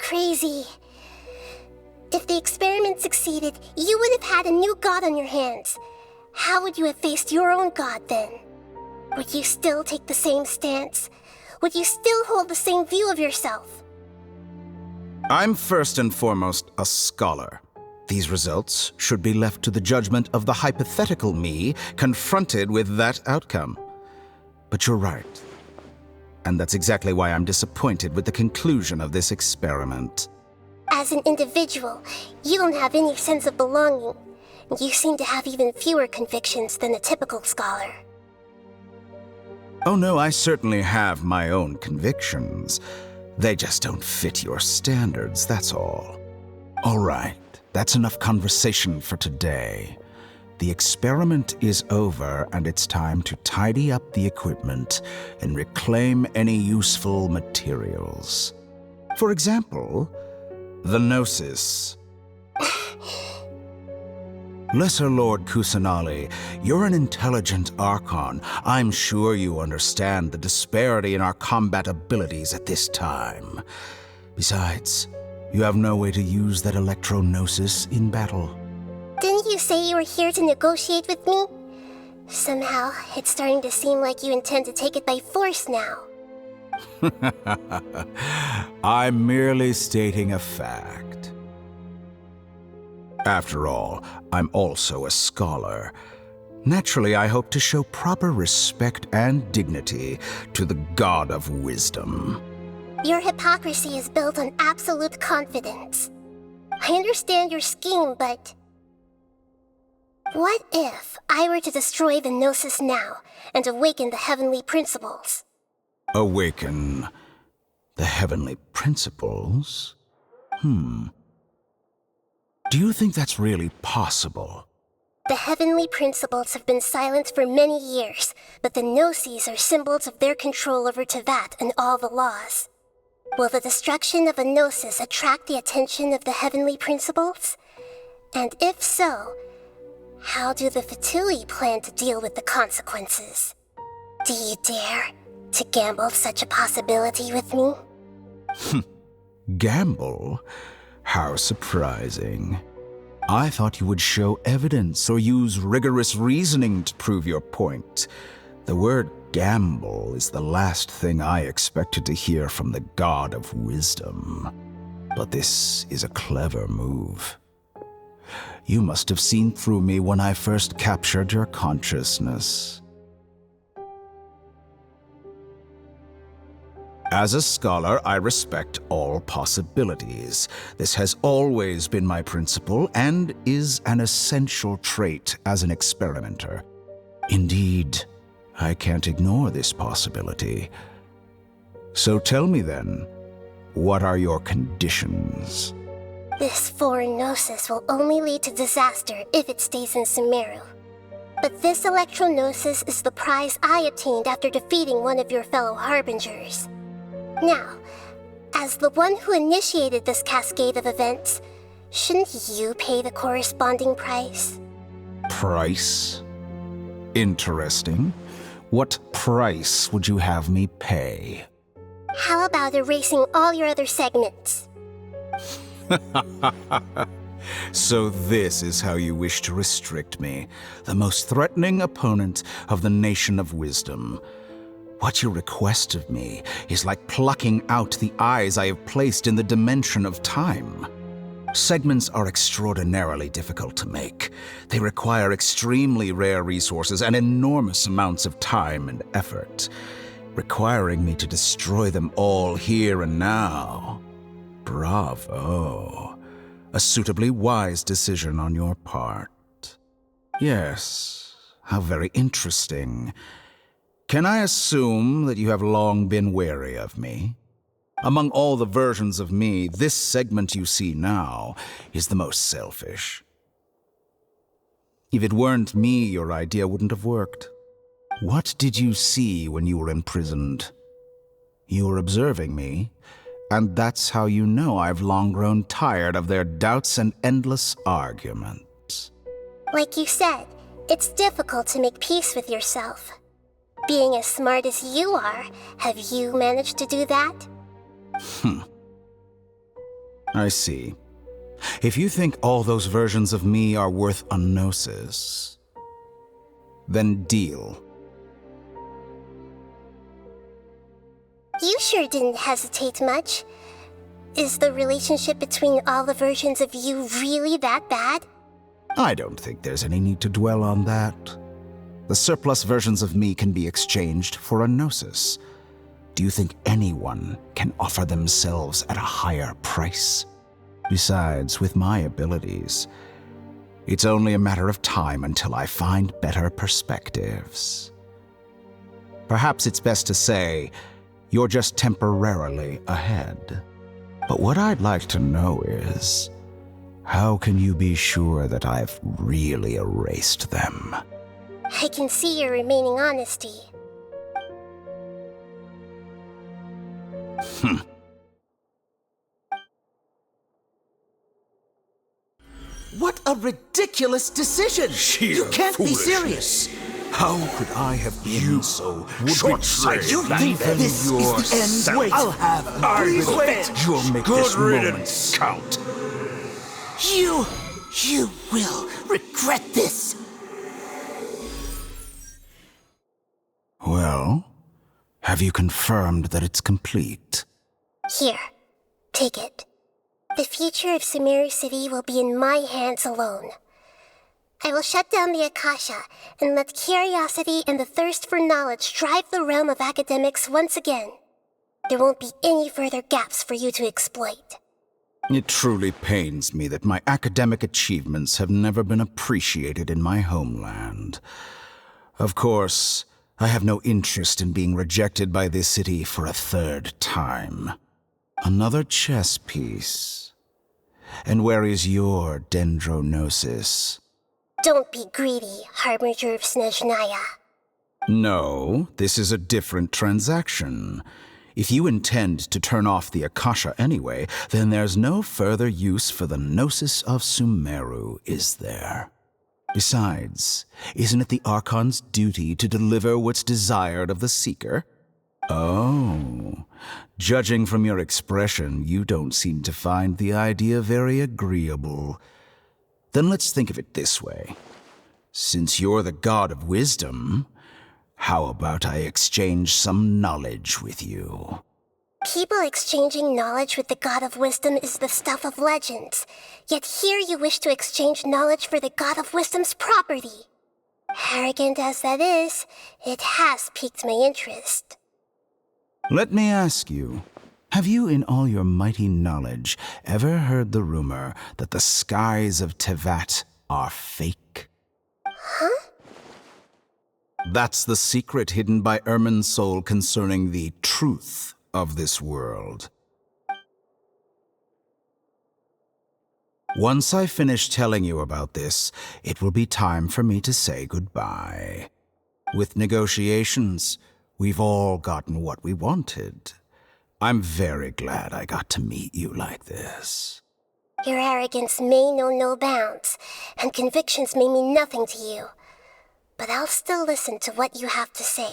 crazy. If the experiment succeeded, you would have had a new god on your hands. How would you have faced your own god then? Would you still take the same stance? Would you still hold the same view of yourself? I'm first and foremost a scholar. These results should be left to the judgment of the hypothetical me confronted with that outcome. But you're right. And that's exactly why I'm disappointed with the conclusion of this experiment. As an individual, you don't have any sense of belonging. You seem to have even fewer convictions than a typical scholar. Oh no, I certainly have my own convictions. They just don't fit your standards, that's all. All right, that's enough conversation for today. The experiment is over, and it's time to tidy up the equipment and reclaim any useful materials. For example, the Gnosis. Lesser Lord Kusanali, you're an intelligent Archon. I'm sure you understand the disparity in our combat abilities at this time. Besides, you have no way to use that Electro-Gnosis in battle. Didn't you say you were here to negotiate with me? Somehow, it's starting to seem like you intend to take it by force now. I'm merely stating a fact. After all, I'm also a scholar. Naturally, I hope to show proper respect and dignity to the God of Wisdom. Your hypocrisy is built on absolute confidence. I understand your scheme, but... what if I were to destroy the Gnosis now and awaken the heavenly principles? Awaken the heavenly principles? Do you think that's really possible? The heavenly principles have been silent for many years, but the Gnosis are symbols of their control over Teyvat and all the laws. Will the destruction of a Gnosis attract the attention of the heavenly principles? And if so, how do the Fatui plan to deal with the consequences? Do you dare to gamble such a possibility with me? Gamble? How surprising. I thought you would show evidence or use rigorous reasoning to prove your point. The word gamble is the last thing I expected to hear from the God of Wisdom. But this is a clever move. You must have seen through me when I first captured your consciousness. As a scholar, I respect all possibilities. This has always been my principle and is an essential trait as an experimenter. Indeed, I can't ignore this possibility. So tell me then, what are your conditions? This foreign Gnosis will only lead to disaster if it stays in Sumeru. But this Electro-Gnosis is the prize I obtained after defeating one of your fellow Harbingers. Now, as the one who initiated this cascade of events, shouldn't you pay the corresponding price? Price? Interesting. What price would you have me pay? How about erasing all your other segments? So this is how you wish to restrict me, the most threatening opponent of the Nation of Wisdom. What you request of me is like plucking out the eyes I have placed in the dimension of time. Segments are extraordinarily difficult to make. They require extremely rare resources and enormous amounts of time and effort, requiring me to destroy them all here and now. Bravo. A suitably wise decision on your part. Yes, how very interesting. Can I assume that you have long been wary of me? Among all the versions of me, this segment you see now is the most selfish. If it weren't me, your idea wouldn't have worked. What did you see when you were imprisoned? You were observing me, and that's how you know I've long grown tired of their doubts and endless arguments. Like you said, it's difficult to make peace with yourself. Being as smart as you are, have you managed to do that? I see. If you think all those versions of me are worth a gnosis, then deal. You sure didn't hesitate much. Is the relationship between all the versions of you really that bad? I don't think there's any need to dwell on that. The surplus versions of me can be exchanged for a gnosis. Do you think anyone can offer themselves at a higher price? Besides, with my abilities, it's only a matter of time until I find better perspectives. Perhaps it's best to say you're just temporarily ahead. But what I'd like to know is, how can you be sure that I've really erased them? I can see your remaining honesty. What a ridiculous decision! You can't be serious! How could I have been so short-sighted? You think this is the end? Wait, I'll have revenge! You'll make this moment count. You will regret this! Well, have you confirmed that it's complete? Here, take it. The future of Sumeru City will be in my hands alone. I will shut down the Akasha and let curiosity and the thirst for knowledge drive the realm of academics once again. There won't be any further gaps for you to exploit. It truly pains me that my academic achievements have never been appreciated in my homeland. Of course, I have no interest in being rejected by this city for a third time. Another chess piece. And where is your dendronosis? Don't be greedy, Harbinger of Snezhnaya. No, this is a different transaction. If you intend to turn off the Akasha anyway, then there's no further use for the Gnosis of Sumeru, is there? Besides, isn't it the Archon's duty to deliver what's desired of the Seeker? Oh, judging from your expression, you don't seem to find the idea very agreeable. Then let's think of it this way. Since you're the god of wisdom, how about I exchange some knowledge with you? People exchanging knowledge with the God of Wisdom is the stuff of legends. Yet here you wish to exchange knowledge for the God of Wisdom's property. Arrogant as that is, it has piqued my interest. Let me ask you, have you in all your mighty knowledge ever heard the rumor that the skies of Tevat are fake? Huh? That's the secret hidden by Irminsul concerning the truth of this world. Once I finish telling you about this, it will be time for me to say goodbye. With negotiations, we've all gotten what we wanted. I'm very glad I got to meet you like this. Your arrogance may know no bounds, and convictions may mean nothing to you. But I'll still listen to what you have to say.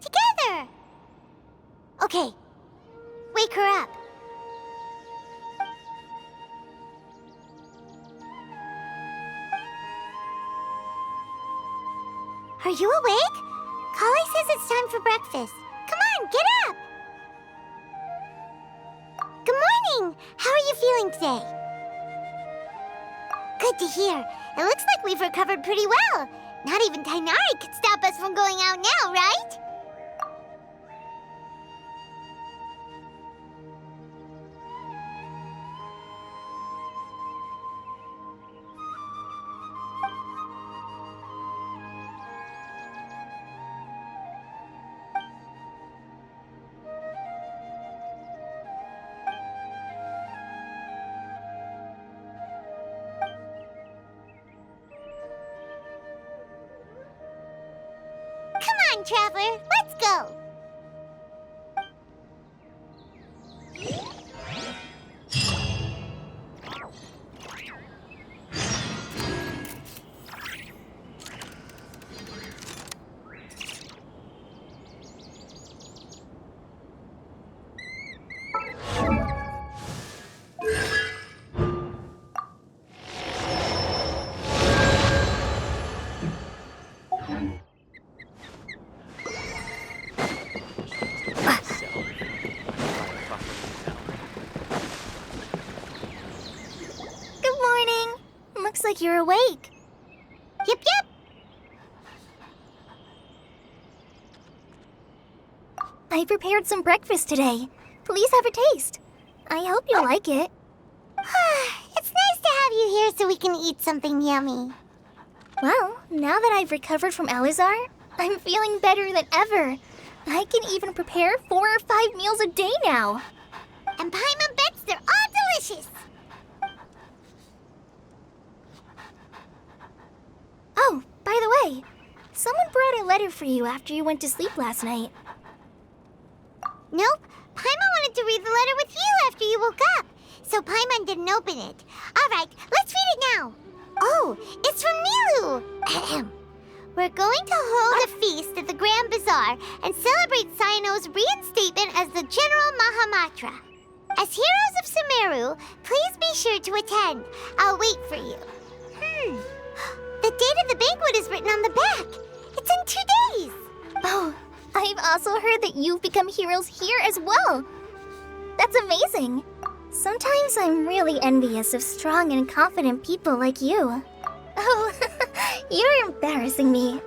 Together! Okay, wake her up. Are you awake? Kali says it's time for breakfast. Come on, get up! Good morning! How are you feeling today? Good to hear. It looks like we've recovered pretty well. Not even Tainari could stop us from going out now, right? time traveler. Let's go. Looks like you're awake. Yep. I prepared some breakfast today. Please have a taste. I hope you like it. It's nice to have you here so we can eat something yummy. Well, now that I've recovered from Elazar, I'm feeling better than ever. I can even prepare 4 or 5 meals a day now. And Paimon bets they're all delicious. Oh, by the way, someone brought a letter for you after you went to sleep last night. Nope. Paimon wanted to read the letter with you after you woke up, so Paimon didn't open it. All right, let's read it now. Oh, it's from Milu. Ahem. We're going to hold a feast at the Grand Bazaar and celebrate Cyno's reinstatement as the General Mahamatra. As heroes of Sumeru, please be sure to attend. I'll wait for you. The date of the banquet is written on the back. It's in 2 days. Oh, I've also heard that you've become heroes here as well. That's amazing. Sometimes I'm really envious of strong and confident people like you. Oh, you're embarrassing me.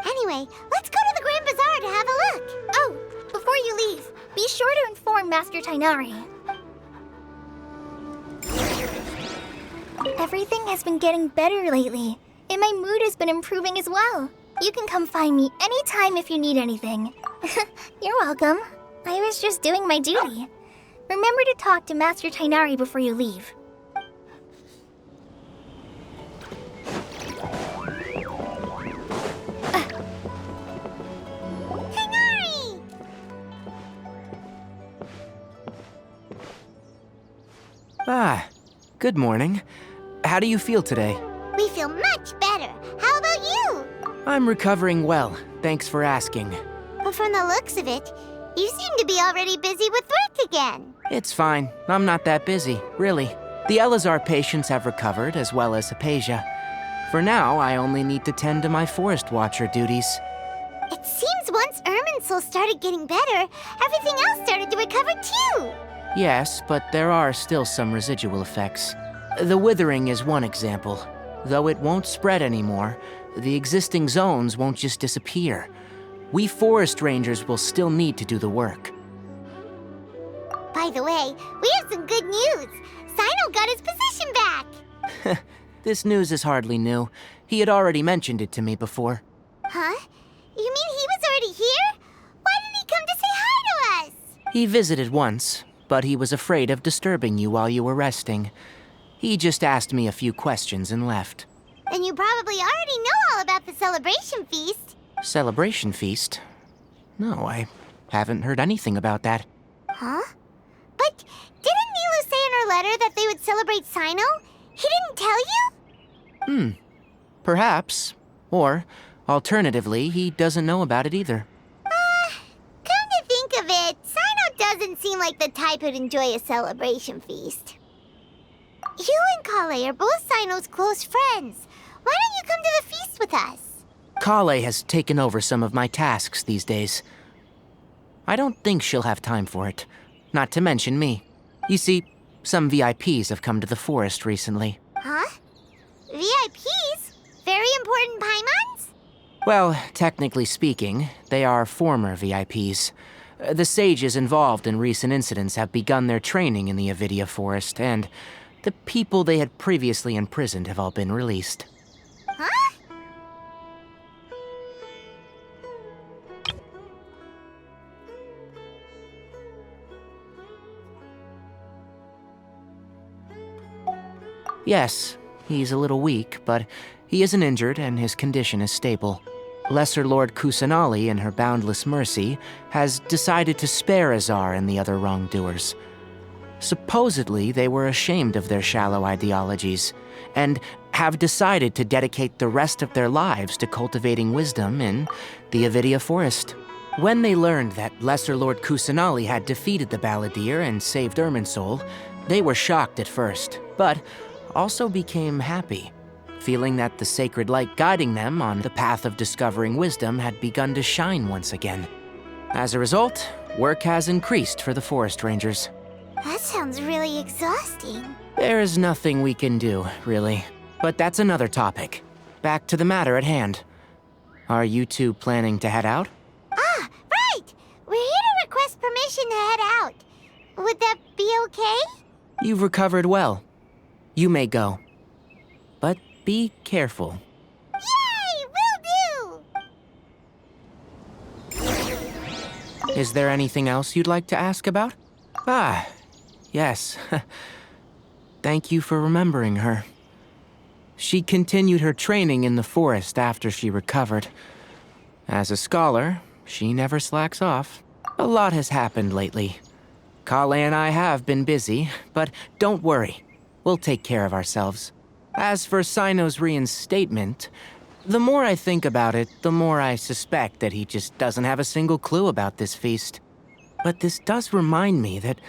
Anyway, let's go to the Grand Bazaar to have a look. Oh, before you leave, be sure to inform Master Tainari. Everything has been getting better lately, and my mood has been improving as well. You can come find me anytime if you need anything. You're welcome. I was just doing my duty. Remember to talk to Master Tainari before you leave. Tainari! Good morning. How do you feel today? We feel much better. How about you? I'm recovering well, thanks for asking. But from the looks of it, you seem to be already busy with work again. It's fine. I'm not that busy, really. The Elazar patients have recovered, as well as Hypatia. For now, I only need to tend to my Forest Watcher duties. It seems once Irminsul started getting better, everything else started to recover too. Yes, but there are still some residual effects. The withering is one example. Though it won't spread anymore, the existing zones won't just disappear. We forest rangers will still need to do the work. By the way, we have some good news. Cyno got his position back. This news is hardly new. He had already mentioned it to me before. Huh? You mean he was already here? Why didn't he come to say hi to us? He visited once, but he was afraid of disturbing you while you were resting. He just asked me a few questions and left. Then you probably already know all about the celebration feast. Celebration feast? No, I haven't heard anything about that. Huh? But didn't Milu say in her letter that they would celebrate Cyno? He didn't tell you? Perhaps. Or, alternatively, he doesn't know about it either. Come to think of it, Cyno doesn't seem like the type who'd enjoy a celebration feast. You and Kale are both Cyno's close friends. Why don't you come to the feast with us? Kale has taken over some of my tasks these days. I don't think she'll have time for it. Not to mention me. You see, some VIPs have come to the forest recently. Huh? VIPs? Very important Paimons? Well, technically speaking, they are former VIPs. The sages involved in recent incidents have begun their training in the Avidia Forest, and the people they had previously imprisoned have all been released. Huh? Yes, he's a little weak, but he isn't injured and his condition is stable. Lesser Lord Kusanali, in her boundless mercy, has decided to spare Azar and the other wrongdoers. Supposedly, they were ashamed of their shallow ideologies, and have decided to dedicate the rest of their lives to cultivating wisdom in the Avidia Forest. When they learned that Lesser Lord Kusanali had defeated the Balladeer and saved Irminsul, they were shocked at first, but also became happy, feeling that the sacred light guiding them on the path of discovering wisdom had begun to shine once again. As a result, work has increased for the Forest Rangers. That sounds really exhausting. There is nothing we can do, really. But that's another topic. Back to the matter at hand. Are you two planning to head out? Ah, right! We're here to request permission to head out. Would that be okay? You've recovered well. You may go. But be careful. Yay! Will do! Is there anything else you'd like to ask about? Ah, yes. Thank you for remembering her. She continued her training in the forest after she recovered. As a scholar, she never slacks off. A lot has happened lately. Kale and I have been busy, but don't worry. We'll take care of ourselves. As for Sino's reinstatement, the more I think about it, the more I suspect that he just doesn't have a single clue about this feast. But this does remind me that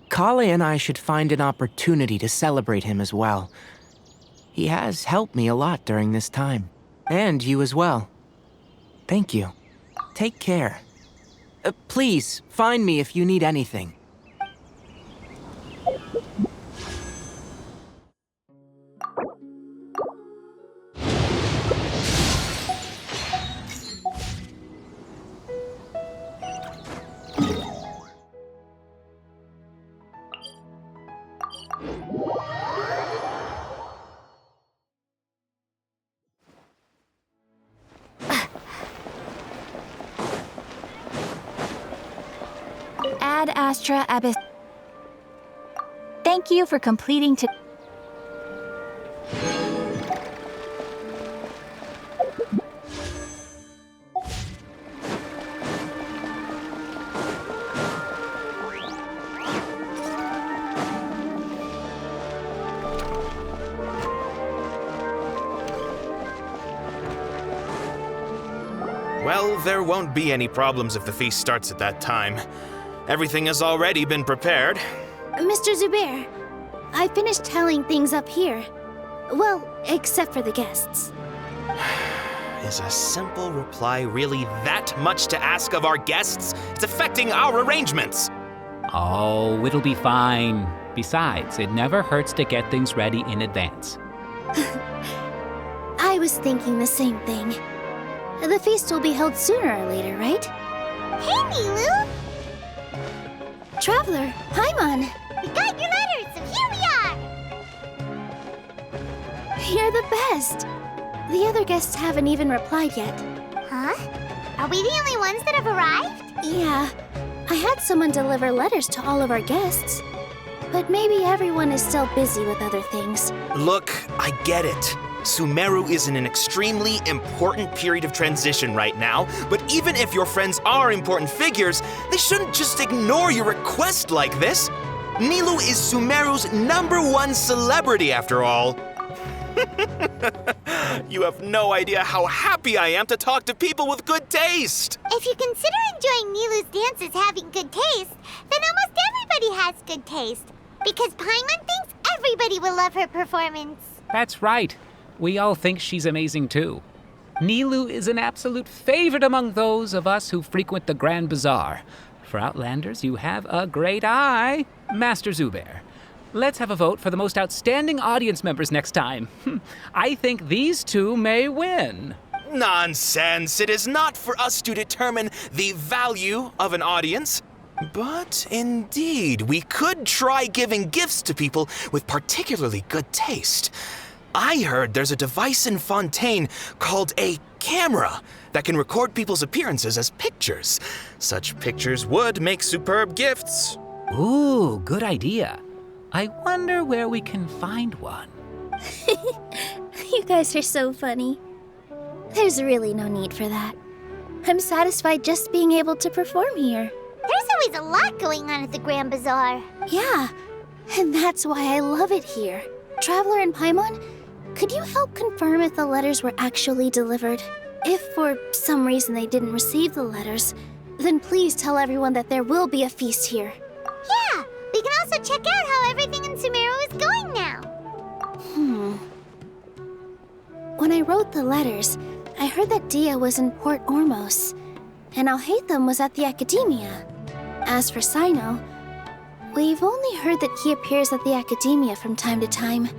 Kale and I should find an opportunity to celebrate him as well. He has helped me a lot during this time. And you as well. Thank you. Take care. Please, find me if you need anything. Ad Astra Abyss. Thank you for completing to. Well, there won't be any problems if the feast starts at that time. Everything has already been prepared. Mr. Zubair, I finished tallying things up here. Well, except for the guests. Is a simple reply really that much to ask of our guests? It's affecting our arrangements. Oh, it'll be fine. Besides, it never hurts to get things ready in advance. I was thinking the same thing. The feast will be held sooner or later, right? Hey, Nilu! Traveler, Paimon! We got your letters, so here we are! You're the best! The other guests haven't even replied yet. Huh? Are we the only ones that have arrived? Yeah, I had someone deliver letters to all of our guests. But maybe everyone is still busy with other things. Look, I get it. Sumeru is in an extremely important period of transition right now, but even if your friends are important figures, they shouldn't just ignore your request like this. Nilou is Sumeru's #1 celebrity after all. You have no idea how happy I am to talk to people with good taste. If you consider enjoying Nilu's dances having good taste, then almost everybody has good taste. Because Paimon thinks everybody will love her performance. That's right. We all think she's amazing too. Nilou is an absolute favorite among those of us who frequent the Grand Bazaar. For Outlanders, you have a great eye. Master Zubair, let's have a vote for the most outstanding audience members next time. I think these two may win. Nonsense. It is not for us to determine the value of an audience. But indeed, we could try giving gifts to people with particularly good taste. I heard there's a device in Fontaine called a camera that can record people's appearances as pictures. Such pictures would make superb gifts. Ooh, good idea. I wonder where we can find one. You guys are so funny. There's really no need for that. I'm satisfied just being able to perform here. There's always a lot going on at the Grand Bazaar. Yeah, and that's why I love it here. Traveler and Paimon, could you help confirm if the letters were actually delivered? If for some reason they didn't receive the letters, then please tell everyone that there will be a feast here. Yeah, we can also check out how everything in Sumeru is going now. When I wrote the letters, I heard that Dia was in Port Ormos, and Alhaitham was at the Academia. As for Sino, we've only heard that he appears at the Academia from time to time.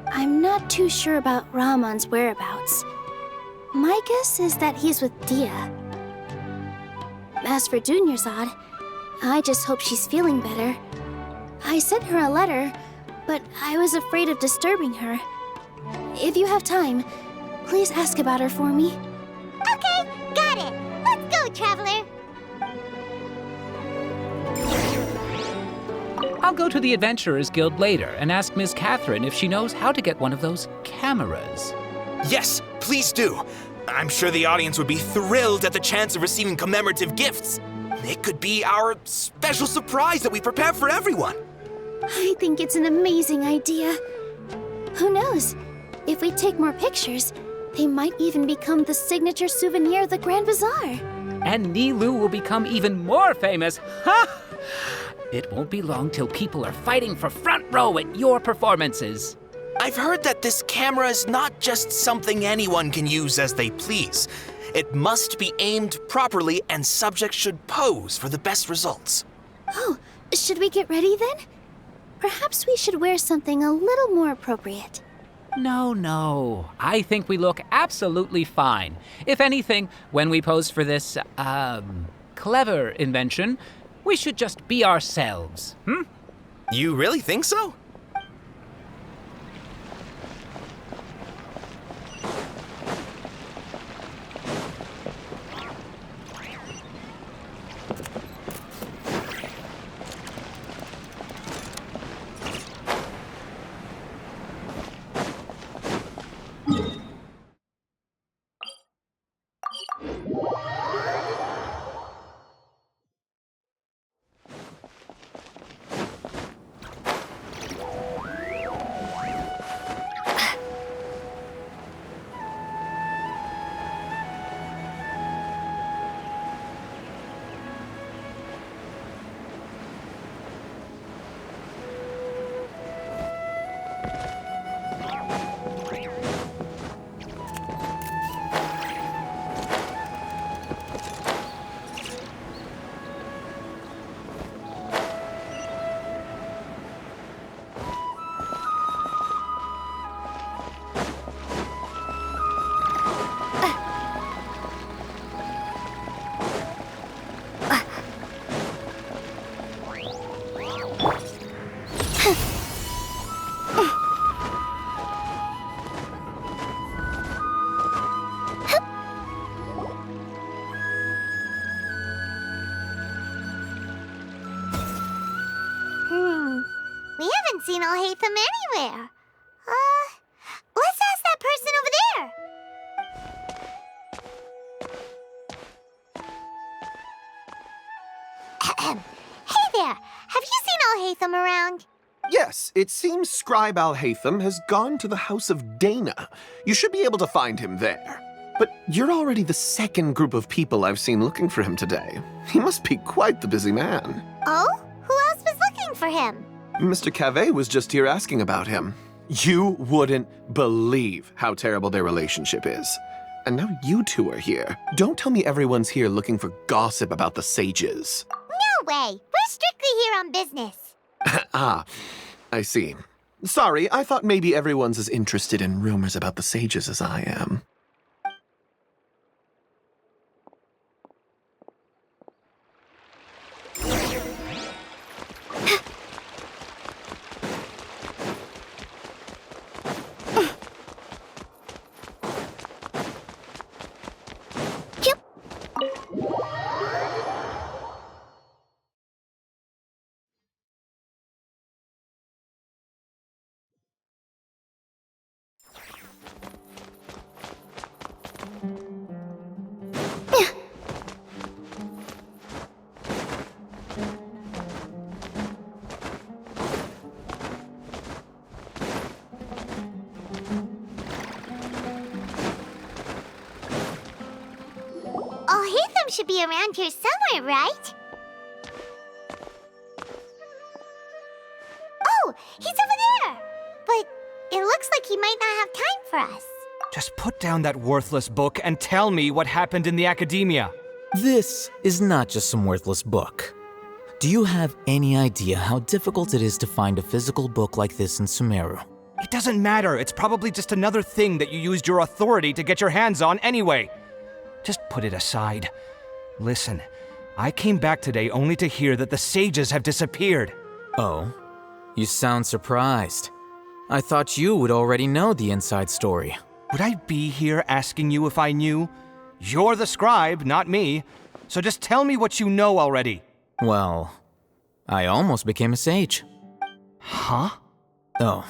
I'm not too sure about Ramon's whereabouts. My guess is that he's with Dia. As for Dunyarzad, I just hope she's feeling better. I sent her a letter, but I was afraid of disturbing her. If you have time, please ask about her for me. Okay, got it. Let's go, Traveler. I'll go to the Adventurers Guild later and ask Ms. Catherine if she knows how to get one of those cameras. Yes, please do. I'm sure the audience would be thrilled at the chance of receiving commemorative gifts. It could be our special surprise that we prepare for everyone. I think it's an amazing idea. Who knows? If we take more pictures, they might even become the signature souvenir of the Grand Bazaar. And Nilou will become even more famous. Ha! It won't be long till people are fighting for front row at your performances. I've heard that this camera is not just something anyone can use as they please. It must be aimed properly and subjects should pose for the best results. Oh, should we get ready then? Perhaps we should wear something a little more appropriate. No. I think we look absolutely fine. If anything, when we pose for this, clever invention, we should just be ourselves, You really think so? We haven't seen Alhaitham anywhere. Let's ask that person over there. Hey there, have you seen Alhaitham around? Yes, it seems Scribe Alhaitham has gone to the House of Dana. You should be able to find him there. But you're already the second group of people I've seen looking for him today. He must be quite the busy man. Oh? Who else was looking for him? Mr. Cave was just here asking about him. You wouldn't believe how terrible their relationship is. And now you two are here. Don't tell me everyone's here looking for gossip about the sages. No way. We're strictly here on business. Ah, I see. Sorry, I thought maybe everyone's as interested in rumors about the sages as I am. should be around here somewhere, right? Oh, he's over there! But it looks like he might not have time for us. Just put down that worthless book and tell me what happened in the academia. This is not just some worthless book. Do you have any idea how difficult it is to find a physical book like this in Sumeru? It doesn't matter. It's probably just another thing that you used your authority to get your hands on anyway. Just put it aside. Listen, I came back today only to hear that the sages have disappeared. Oh, you sound surprised. I thought you would already know the inside story. Would I be here asking you if I knew? You're the scribe, not me. So just tell me what you know already. Well, I almost became a sage. Huh? Oh,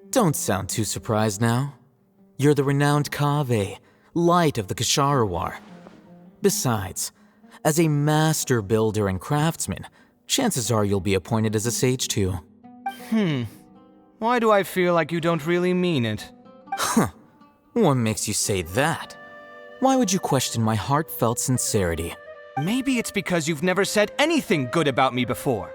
don't sound too surprised now. You're the renowned Kaveh, light of the Ksharawar. Besides, as a master builder and craftsman, chances are you'll be appointed as a sage too. Why do I feel like you don't really mean it? Huh. What makes you say that? Why would you question my heartfelt sincerity? Maybe it's because you've never said anything good about me before.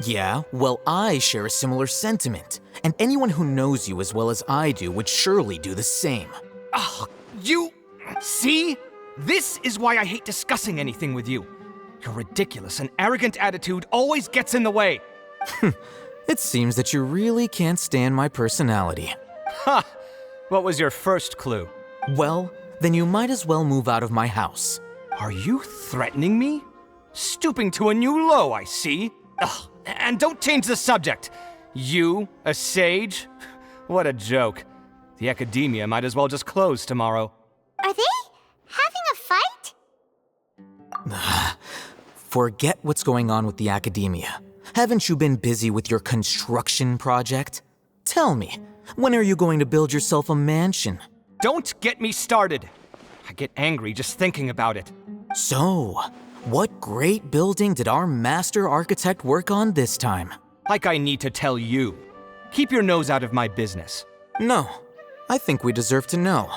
Yeah, well, I share a similar sentiment, and anyone who knows you as well as I do would surely do the same. Ugh, you... See? This is why I hate discussing anything with you. Your ridiculous and arrogant attitude always gets in the way. It seems that you really can't stand my personality. Ha! What was your first clue? Well, then you might as well move out of my house. Are you threatening me? Stooping to a new low, I see. Ugh, and don't change the subject. You, a sage? What a joke. The academia might as well just close tomorrow. Are they having a fight? Forget what's going on with the academia. Haven't you been busy with your construction project? Tell me, when are you going to build yourself a mansion? Don't get me started. I get angry just thinking about it. So, what great building did our master architect work on this time? Like I need to tell you. Keep your nose out of my business. No, I think we deserve to know.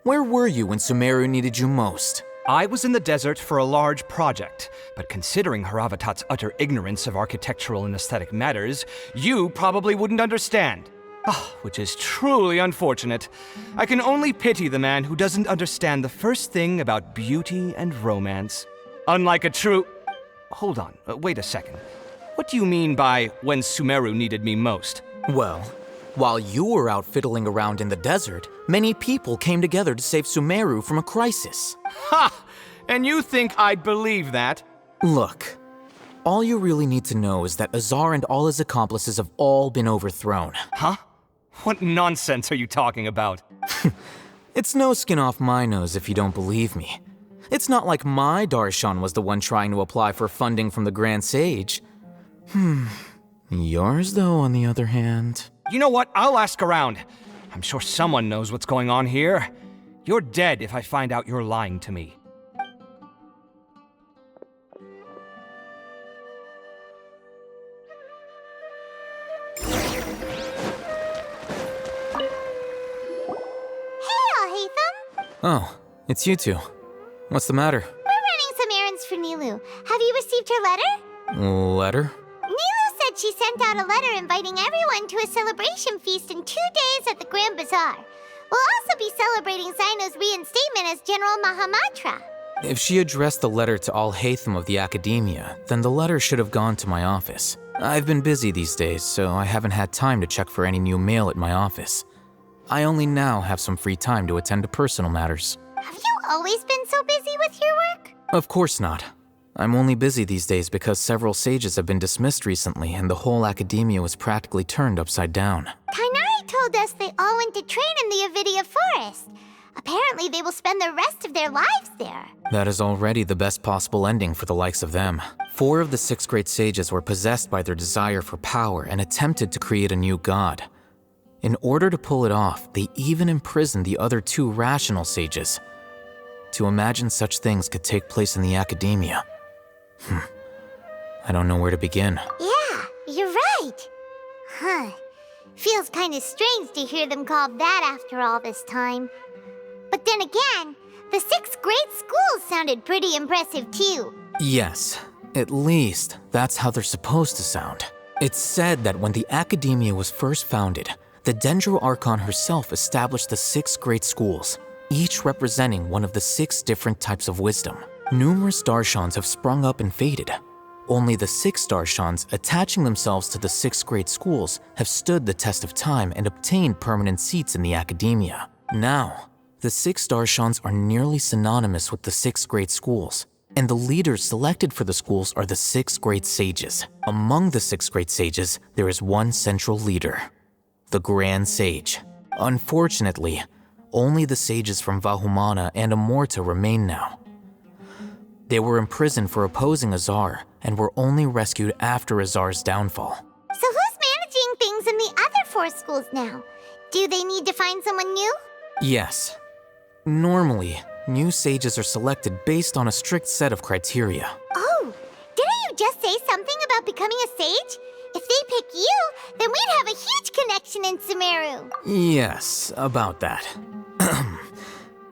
Where were you when Sumeru needed you most? I was in the desert for a large project, but considering Haravatat's utter ignorance of architectural and aesthetic matters, you probably wouldn't understand. Which is truly unfortunate. I can only pity the man who doesn't understand the first thing about beauty and romance. Unlike a true... Hold on, wait a second. What do you mean by when Sumeru needed me most? Well, while you were out fiddling around in the desert, many people came together to save Sumeru from a crisis. Ha! And you think I'd believe that? Look, all you really need to know is that Azar and all his accomplices have all been overthrown. Huh? What nonsense are you talking about? It's no skin off my nose if you don't believe me. It's not like my Darshan was the one trying to apply for funding from the Grand Sage. Yours, though, on the other hand... You know what? I'll ask around. I'm sure someone knows what's going on here. You're dead if I find out you're lying to me. Oh, it's you two. What's the matter? We're running some errands for Nilou. Have you received her letter? Letter? Nilou said she sent out a letter inviting everyone to a celebration feast in 2 days at the Grand Bazaar. We'll also be celebrating Zaino's reinstatement as General Mahamatra. If she addressed the letter to Al Haytham of the Academia, then the letter should have gone to my office. I've been busy these days, so I haven't had time to check for any new mail at my office. I only now have some free time to attend to personal matters. Have you always been so busy with your work? Of course not. I'm only busy these days because several sages have been dismissed recently and the whole academia was practically turned upside down. Kainari told us they all went to train in the Avidia Forest. Apparently they will spend the rest of their lives there. That is already the best possible ending for the likes of them. 4 of the 6 great sages were possessed by their desire for power and attempted to create a new god. In order to pull it off, they even imprisoned the other 2 rational sages. To imagine such things could take place in the academia. I don't know where to begin. Yeah, you're right. Feels kind of strange to hear them called that after all this time. But then again, The 6th grade school sounded pretty impressive too. Yes, at least that's how they're supposed to sound. It's said that when the Academia was first founded, the Dendro Archon herself established the 6 great schools, each representing one of the 6 different types of wisdom. Numerous Darshans have sprung up and faded. Only the 6 Darshans attaching themselves to the 6 great schools have stood the test of time and obtained permanent seats in the Academia. Now, the 6 Darshans are nearly synonymous with the 6 great schools, and the leaders selected for the schools are the 6 great sages. Among the 6 great sages, there is one central leader, the Grand Sage. Unfortunately, only the sages from Vahumana and Amorta remain now. They were imprisoned for opposing Azar and were only rescued after Azar's downfall. So who's managing things in the other 4 schools now? Do they need to find someone new? Yes. Normally, new sages are selected based on a strict set of criteria. Oh, didn't you just say something about becoming a sage? If they pick you, then we'd have a huge connection in Sumeru. Yes, about that.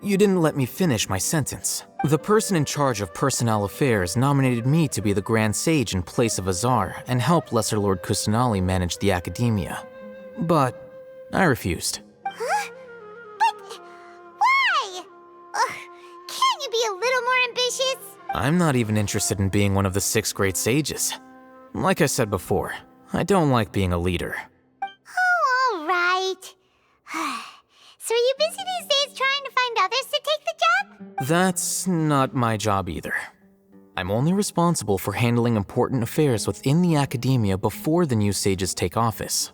You didn't let me finish my sentence. The person in charge of personnel affairs nominated me to be the Grand Sage in place of Azar and help Lesser Lord Kusanali manage the Academia. But I refused. Huh? But why? Can't you be a little more ambitious? I'm not even interested in being one of the 6 great sages. Like I said before, I don't like being a leader. Oh, all right. So are you busy these days trying to find others to take the job? That's not my job either. I'm only responsible for handling important affairs within the Academia before the new sages take office.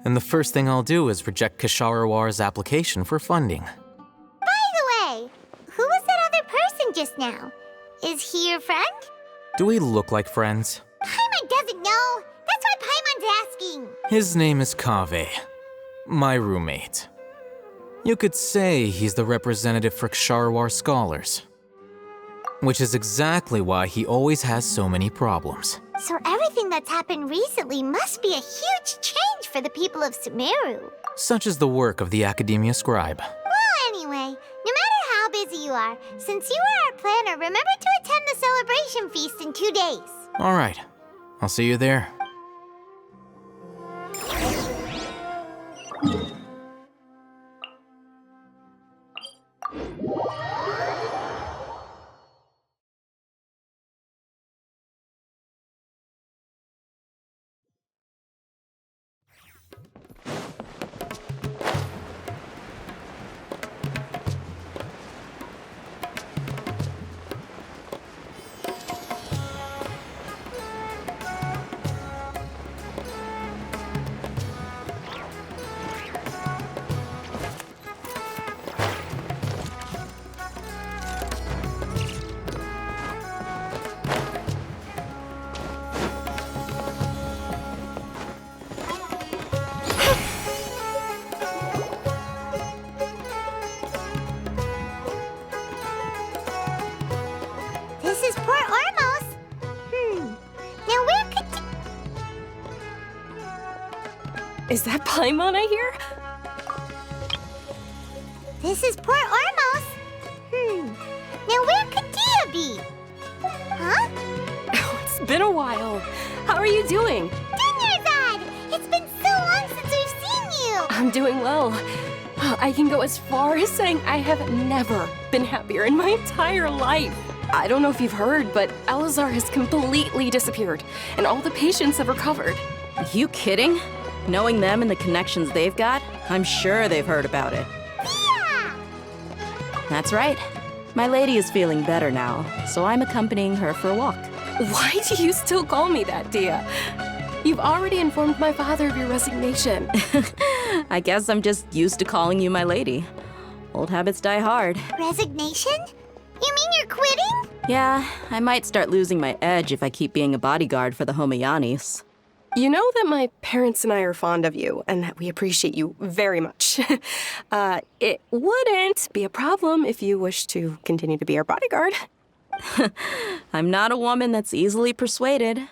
And the first thing I'll do is reject Kasharawar's application for funding. By the way, who was that other person just now? Is he your friend? Do we look like friends? Paimon doesn't know. That's why Paimon's asking. His name is Kaveh, my roommate. You could say he's the representative for Ksharawar scholars. Which is exactly why he always has so many problems. So everything that's happened recently must be a huge change for the people of Sumeru. Such is the work of the Academia Scribe. Well, anyway, no matter how busy you are, since you are our planner, remember to attend the celebration feast in 2 days. All right, I'll see you there. This is Port Ormos. Now where could Is that Paimon I hear? This is Port Ormos. Now where could Dia be? Huh? Oh, it's been a while. How are you doing? Dinyarzad! It's been so long since we've seen you! I'm doing well. I can go as far as saying I have never been happier in my entire life. I don't know if you've heard, but Elazar has completely disappeared, and all the patients have recovered. You kidding? Knowing them and the connections they've got, I'm sure they've heard about it. Dia! That's right. My lady is feeling better now, so I'm accompanying her for a walk. Why do you still call me that, Dia? You've already informed my father of your resignation. I guess I'm just used to calling you my lady. Old habits die hard. Resignation? You mean you're quitting? Yeah, I might start losing my edge if I keep being a bodyguard for the Homayanis. You know that my parents and I are fond of you, and that we appreciate you very much. It wouldn't be a problem if you wish to continue to be our bodyguard. I'm not a woman that's easily persuaded.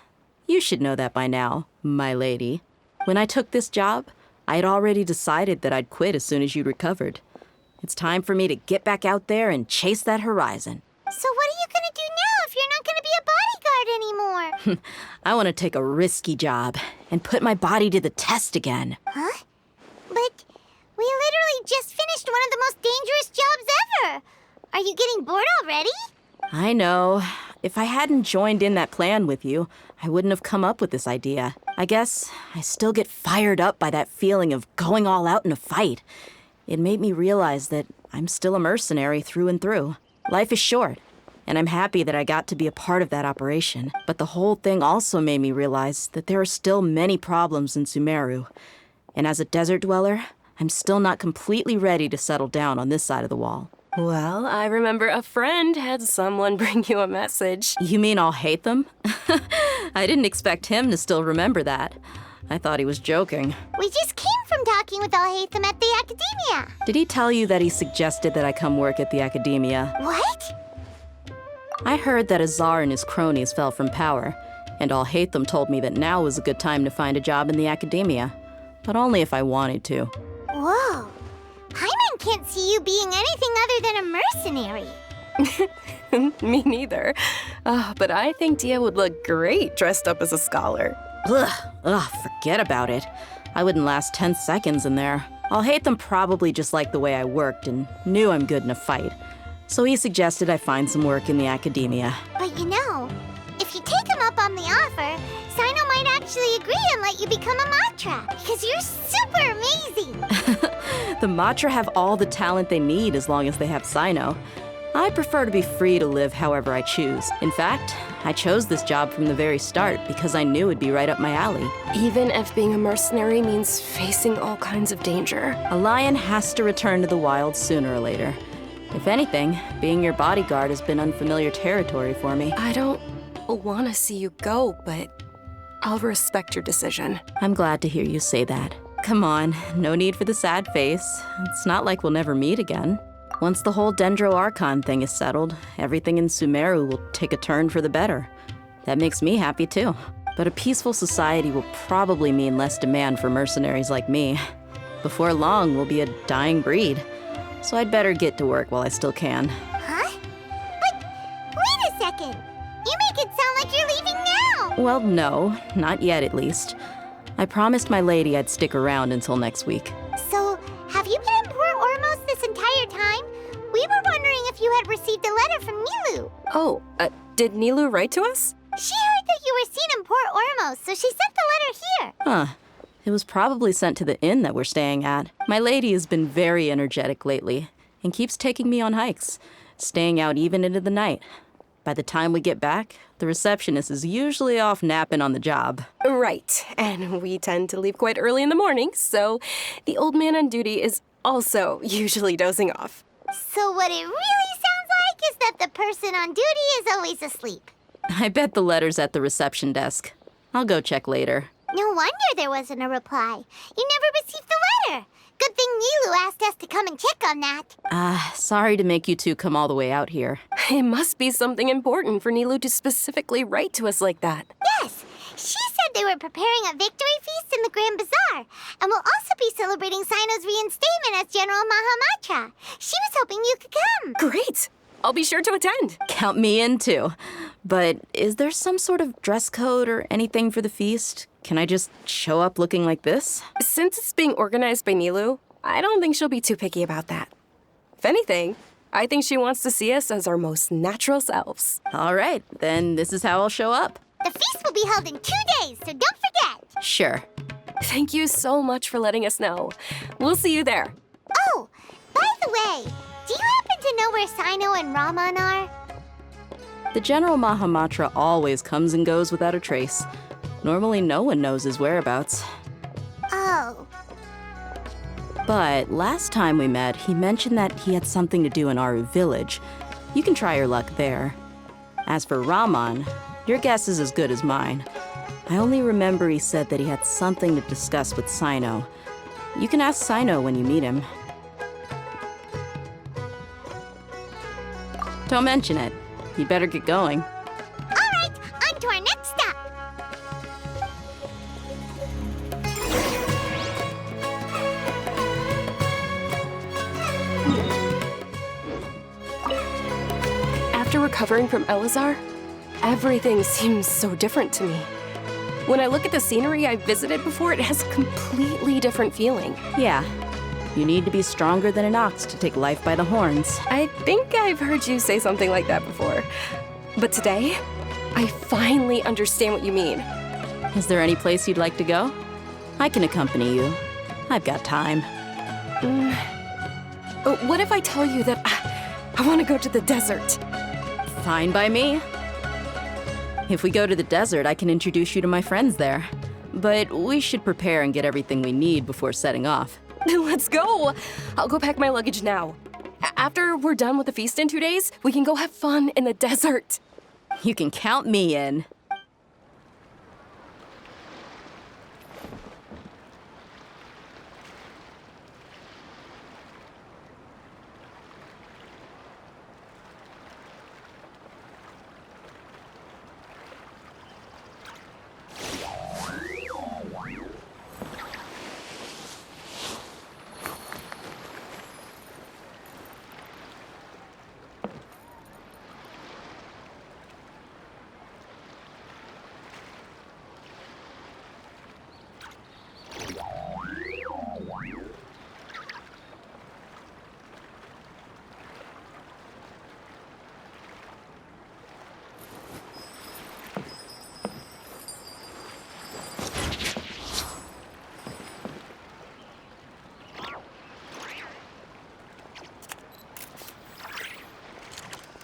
You should know that by now, my lady. When I took this job, I had already decided that I'd quit as soon as you recovered. It's time for me to get back out there and chase that horizon. So what are you gonna do now if you're not gonna be a bodyguard anymore? I want to take a risky job and put my body to the test again. Huh? But we literally just finished one of the most dangerous jobs ever. Are you getting bored already? I know. If I hadn't joined in that plan with you, I wouldn't have come up with this idea. I guess I still get fired up by that feeling of going all out in a fight. It made me realize that I'm still a mercenary through and through. Life is short, and I'm happy that I got to be a part of that operation. But the whole thing also made me realize that there are still many problems in Sumeru. And as a desert dweller, I'm still not completely ready to settle down on this side of the wall. Well, I remember a friend had someone bring you a message. You mean I'll hate them? I didn't expect him to still remember that. I thought he was joking. We just came from talking with Alhaitham at the Academia. Did he tell you that he suggested that I come work at the Academia? What? I heard that Azar and his cronies fell from power, and Alhaitham told me that now was a good time to find a job in the Academia, but only if I wanted to. Whoa. Paimon can't see you being anything other than a mercenary. Me neither. But I think Dia would look great dressed up as a scholar. Ugh, forget about it. I wouldn't last 10 seconds in there. Alhaitham probably just liked the way I worked and knew I'm good in a fight. So he suggested I find some work in the Academia. But you know, if you take him up on the offer, Sino might actually agree and let you become a Matra, because you're super amazing. The Matra have all the talent they need as long as they have Sino. I prefer to be free to live however I choose. In fact, I chose this job from the very start because I knew it'd be right up my alley. Even if being a mercenary means facing all kinds of danger. A lion has to return to the wild sooner or later. If anything, being your bodyguard has been unfamiliar territory for me. I don't want to see you go, but I'll respect your decision. I'm glad to hear you say that. Come on, no need for the sad face. It's not like we'll never meet again. Once the whole Dendro Archon thing is settled, everything in Sumeru will take a turn for the better. That makes me happy too. But a peaceful society will probably mean less demand for mercenaries like me. Before long, we'll be a dying breed. So I'd better get to work while I still can. Huh? But wait a second. You make it sound like you're leaving now. Well, no, not yet at least. I promised my lady I'd stick around until next week. So, have you been in Port Ormos this entire time? We were wondering if you had received a letter from Nilu. Oh, did Nilu write to us? She heard that you were seen in Port Ormos, so she sent the letter here. Huh. It was probably sent to the inn that we're staying at. My lady has been very energetic lately and keeps taking me on hikes, staying out even into the night. By the time we get back, the receptionist is usually off napping on the job. Right, and we tend to leave quite early in the morning, so the old man on duty is also usually dozing off. So what it really sounds like is that the person on duty is always asleep. I bet the letter's at the reception desk. I'll go check later. No wonder there wasn't a reply. You never received the letter. Good thing Nilu asked us to come and check on that. Sorry to make you two come all the way out here. It must be something important for Nilu to specifically write to us like that. Yes, she said they were preparing a victory feast in the Grand Bazaar, and will also be celebrating Sino's reinstatement as General Mahamatra. She was hoping you could come. Great! I'll be sure to attend. Count me in too. But is there some sort of dress code or anything for the feast? Can I just show up looking like this? Since it's being organized by Nilu, I don't think she'll be too picky about that. If anything, I think she wants to see us as our most natural selves. All right, then this is how I'll show up. The feast will be held in 2 days, so don't forget. Sure. Thank you so much for letting us know. We'll see you there. Oh, by the way, do you happen to know where Sino and Raman are? The General Mahamatra always comes and goes without a trace. Normally no one knows his whereabouts. Oh. But last time we met, he mentioned that he had something to do in Aru village. You can try your luck there. As for Raman, your guess is as good as mine. I only remember he said that he had something to discuss with Sino. You can ask Sino when you meet him. Don't mention it. You'd better get going. All right, on to our next stop. recovering from Elazar, everything seems so different to me. When I look at the scenery I've visited before, it has a completely different feeling. Yeah. You need to be stronger than an ox to take life by the horns. I think I've heard you say something like that before. But today, I finally understand what you mean. Is there any place you'd like to go? I can accompany you. I've got time. What if I tell you that I want to go to the desert? Fine by me. If we go to the desert, I can introduce you to my friends there. But we should prepare and get everything we need before setting off. Let's go! I'll go pack my luggage now. After we're done with the feast in 2 days, we can go have fun in the desert. You can count me in.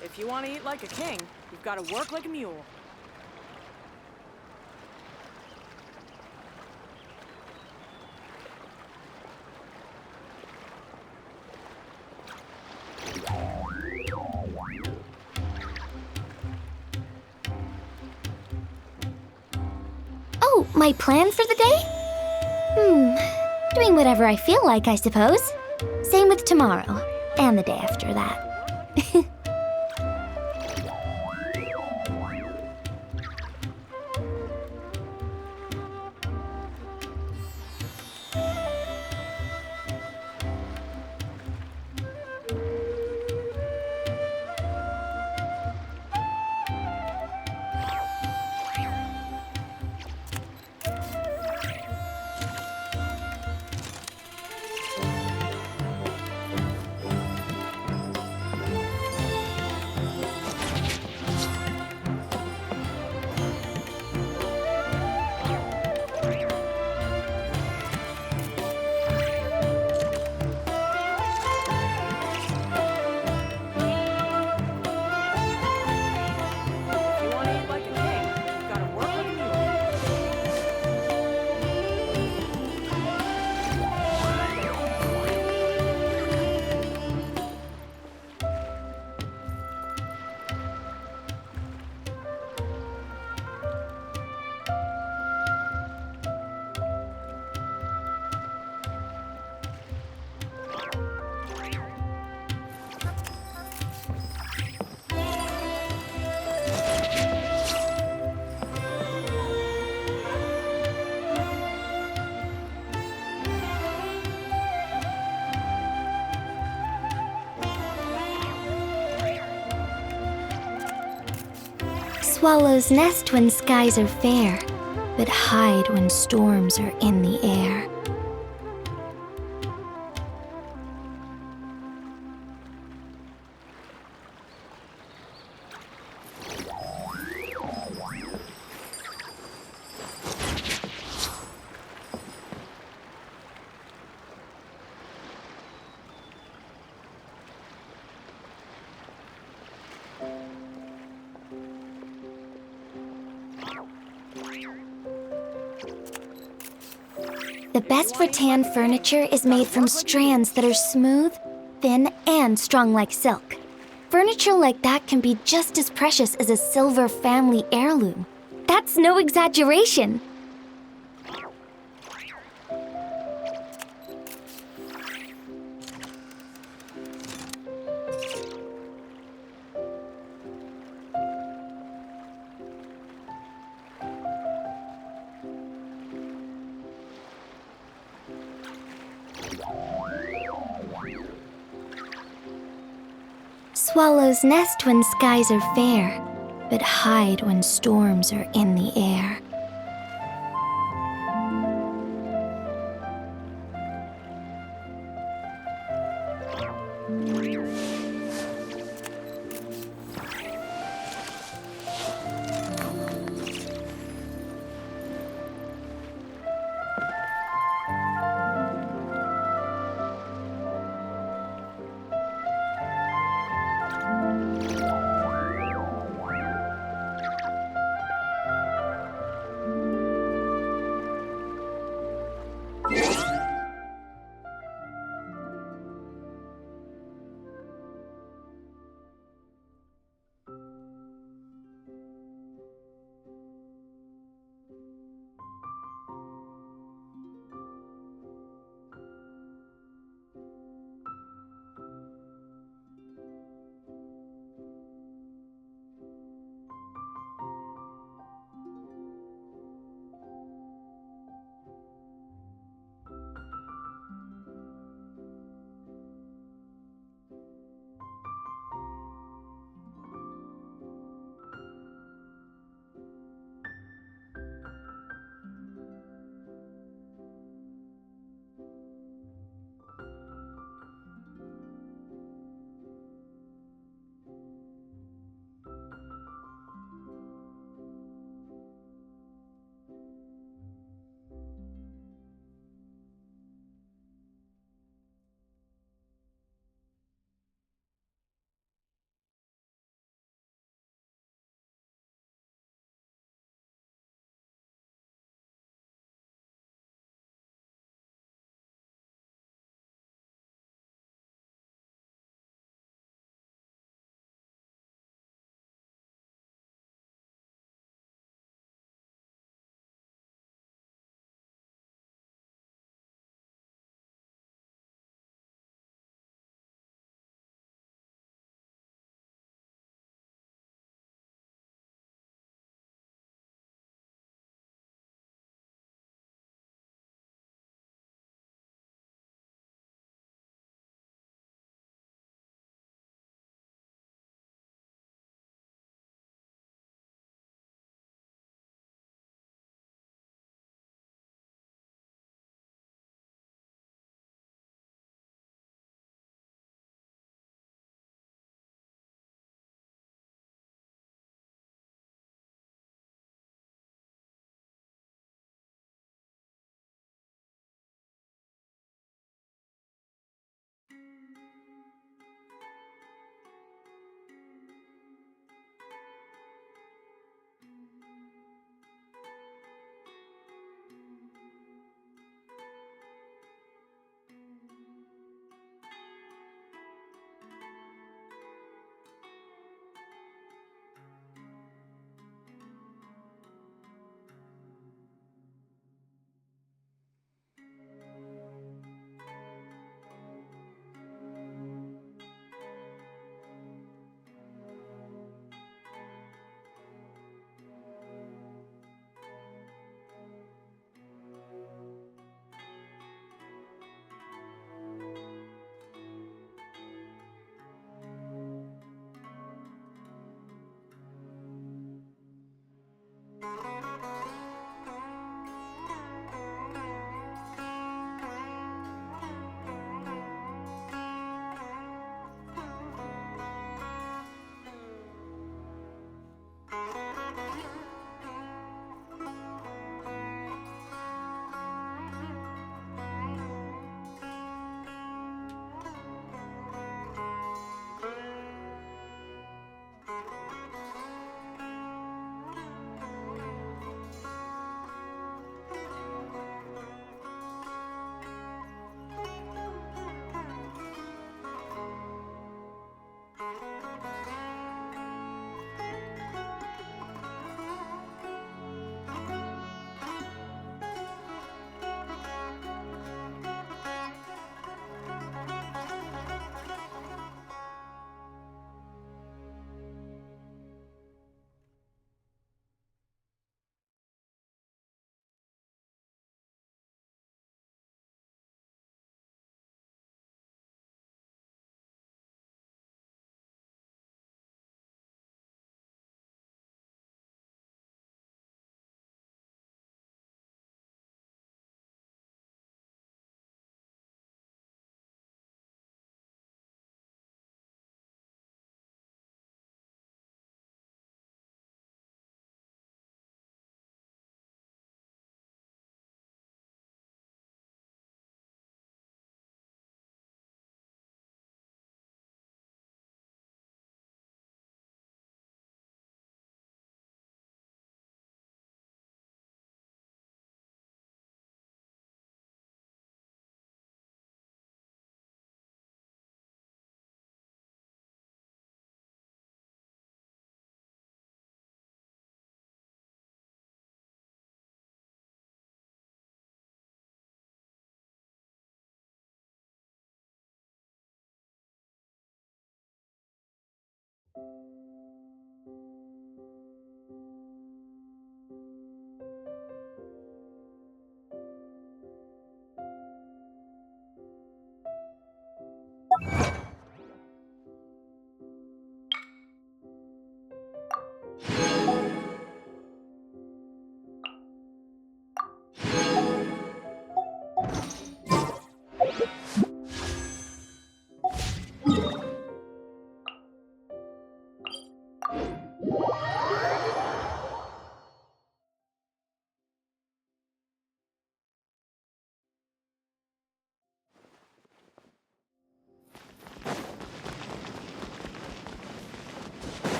If you want to eat like a king, you've got to work like a mule. Oh, my plan for the day? Doing whatever I feel like, I suppose. Same with tomorrow, and the day after that. Swallows nest when skies are fair, but hide when storms are in the air. The best rattan furniture is made from strands that are smooth, thin, and strong like silk. Furniture like that can be just as precious as a silver family heirloom. That's no exaggeration. Swallows nest when skies are fair, but hide when storms are in the air.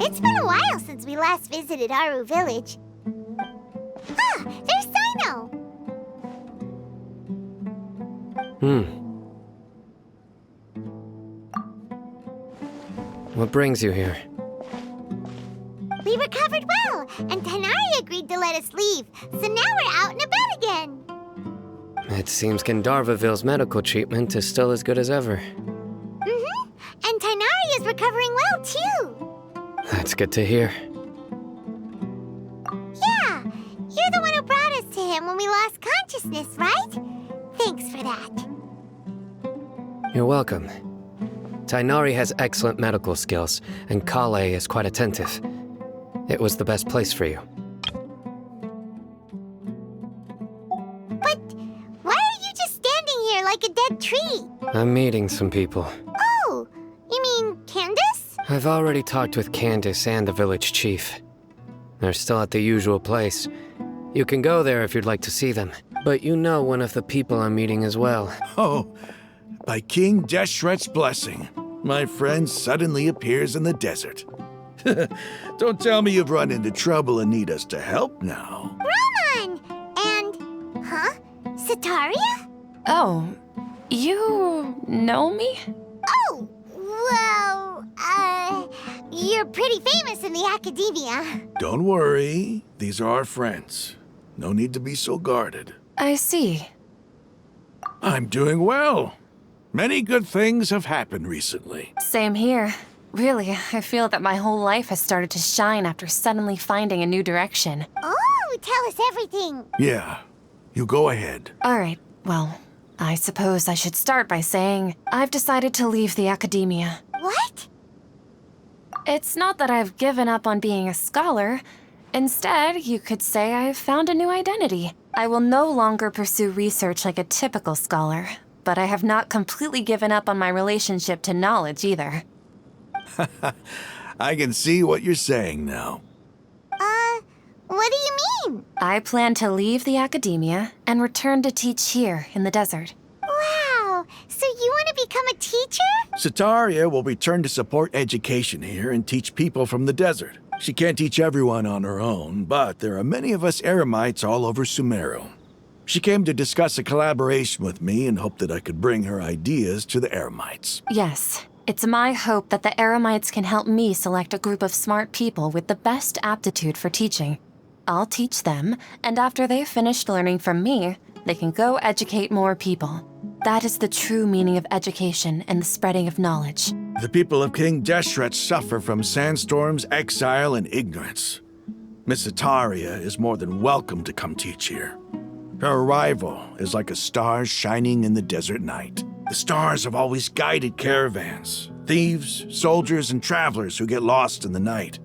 It's been a while since we last visited Aru Village. Ah, there's Sino! What brings you here? We recovered well, and Tanari agreed to let us leave, so now we're out and about again. It seems Gandharvaville's medical treatment is still as good as ever. Mm-hmm, and Tanari is recovering well, too. That's good to hear. Yeah, you're the one who brought us to him when we lost consciousness, right? Thanks for that. You're welcome. Tainari has excellent medical skills, and Kale is quite attentive. It was the best place for you. But why are you just standing here like a dead tree? I'm meeting some people. Oh, you mean Candace? I've already talked with Candace and the village chief. They're still at the usual place. You can go there if you'd like to see them. But you know one of the people I'm meeting as well. Oh, by King Deshret's blessing, my friend suddenly appears in the desert. Don't tell me you've run into trouble and need us to help now. Roman! And, Sataria? Oh, you know me? Oh, well, you're pretty famous in the academia. Don't worry, these are our friends. No need to be so guarded. I see. I'm doing well. Many good things have happened recently. Same here. Really, I feel that my whole life has started to shine after suddenly finding a new direction. Oh, tell us everything. Yeah, you go ahead. All right, well, I suppose I should start by saying I've decided to leave the academia. What? It's not that I've given up on being a scholar. Instead, you could say I've found a new identity. I will no longer pursue research like a typical scholar, but I have not completely given up on my relationship to knowledge either. I can see what you're saying now. What do you mean? I plan to leave the academia and return to teach here in the desert. Wow, so you want to become a teacher? Sataria will return to support education here and teach people from the desert. She can't teach everyone on her own, but there are many of us Eremites all over Sumeru. She came to discuss a collaboration with me and hoped that I could bring her ideas to the Eremites. Yes, it's my hope that the Eremites can help me select a group of smart people with the best aptitude for teaching. I'll teach them, and after they've finished learning from me, they can go educate more people. That is the true meaning of education and the spreading of knowledge. The people of King Deshret suffer from sandstorms, exile, and ignorance. Miss Sataria is more than welcome to come teach here. Her arrival is like a star shining in the desert night. The stars have always guided caravans, thieves, soldiers, and travelers who get lost in the night.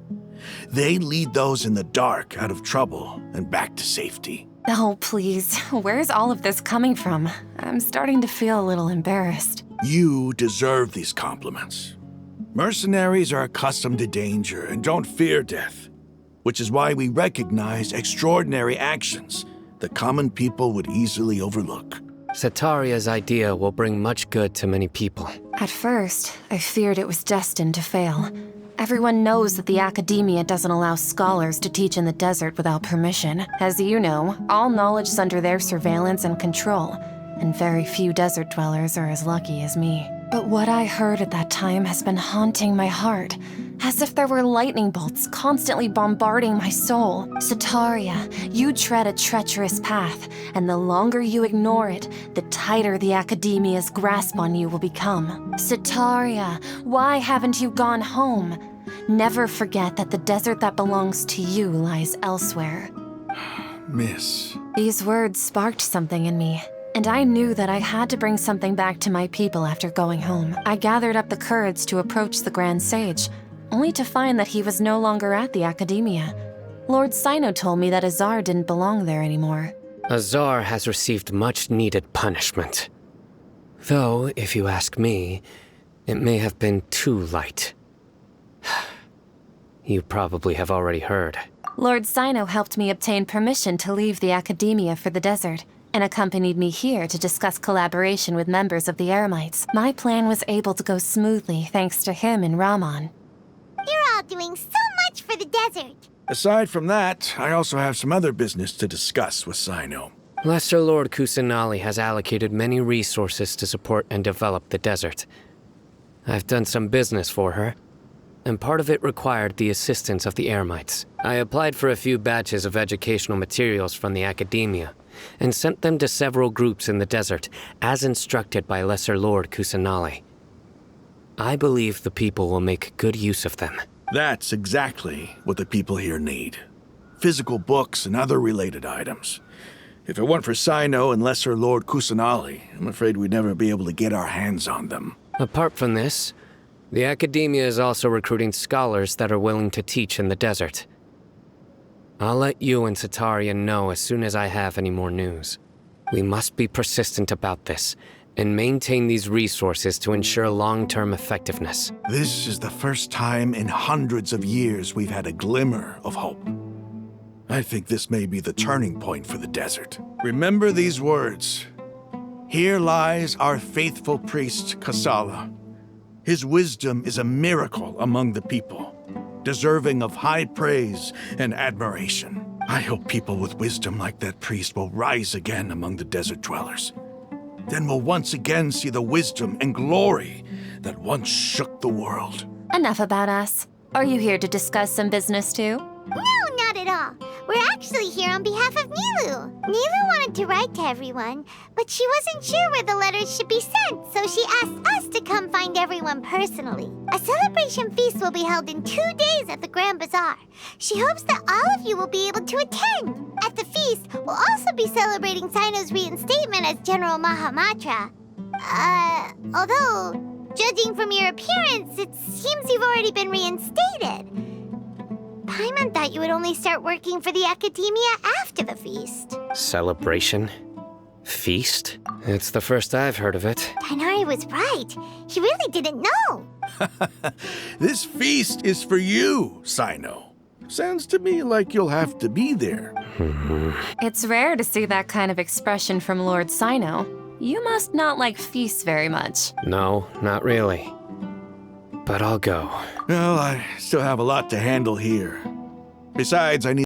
They lead those in the dark out of trouble and back to safety. Oh, please. Where's all of this coming from? I'm starting to feel a little embarrassed. You deserve these compliments. Mercenaries are accustomed to danger and don't fear death, which is why we recognize extraordinary actions that common people would easily overlook. Sataria's idea will bring much good to many people. At first, I feared it was destined to fail. Everyone knows that the academia doesn't allow scholars to teach in the desert without permission. As you know, all knowledge is under their surveillance and control, and very few desert dwellers are as lucky as me. But what I heard at that time has been haunting my heart, as if there were lightning bolts constantly bombarding my soul. Sataria, you tread a treacherous path, and the longer you ignore it, the tighter the Academia's grasp on you will become. Sataria, why haven't you gone home? Never forget that the desert that belongs to you lies elsewhere. Miss. These words sparked something in me, and I knew that I had to bring something back to my people after going home. I gathered up the courage to approach the Grand Sage, only to find that he was no longer at the Academia. Lord Sino told me that Azar didn't belong there anymore. Azar has received much-needed punishment. Though, if you ask me, it may have been too light. You probably have already heard. Lord Sino helped me obtain permission to leave the Academia for the desert, and accompanied me here to discuss collaboration with members of the Eremites. My plan was able to go smoothly thanks to him and Rahman. You're all doing so much for the desert. Aside from that, I also have some other business to discuss with Sino. Lesser Lord Kusanali has allocated many resources to support and develop the desert. I've done some business for her, and part of it required the assistance of the Eremites. I applied for a few batches of educational materials from the Academia, and sent them to several groups in the desert, as instructed by Lesser Lord Kusanali. I believe the people will make good use of them. That's exactly what the people here need. Physical books and other related items. If it weren't for Sino and Lesser Lord Kusanali, I'm afraid we'd never be able to get our hands on them. Apart from this, the Academia is also recruiting scholars that are willing to teach in the desert. I'll let you and Sataria know as soon as I have any more news. We must be persistent about this, and maintain these resources to ensure long-term effectiveness. This is the first time in hundreds of years we've had a glimmer of hope. I think this may be the turning point for the desert. Remember these words. Here lies our faithful priest, Kasala. His wisdom is a miracle among the people, deserving of high praise and admiration. I hope people with wisdom like that priest will rise again among the desert dwellers. Then we'll once again see the wisdom and glory that once shook the world. Enough about us. Are you here to discuss some business too? No, not at all. We're actually here on behalf of Nilu. Nilu wanted to write to everyone, but she wasn't sure where the letters should be sent, so she asked us to come find everyone personally. A celebration feast will be held in 2 days at the Grand Bazaar. She hopes that all of you will be able to attend. At the feast, we'll also be celebrating Sino's reinstatement as General Mahamatra. Although, judging from your appearance, it seems you've already been reinstated. Paimon thought you would only start working for the Academia after the feast. Celebration? Feast? It's the first I've heard of it. Tainari was right. He really didn't know. This feast is for you, Sino. Sounds to me like you'll have to be there. It's rare to see that kind of expression from Lord Sino. You must not like feasts very much. No, not really. But I'll go. Well, I still have a lot to handle here. Besides, I need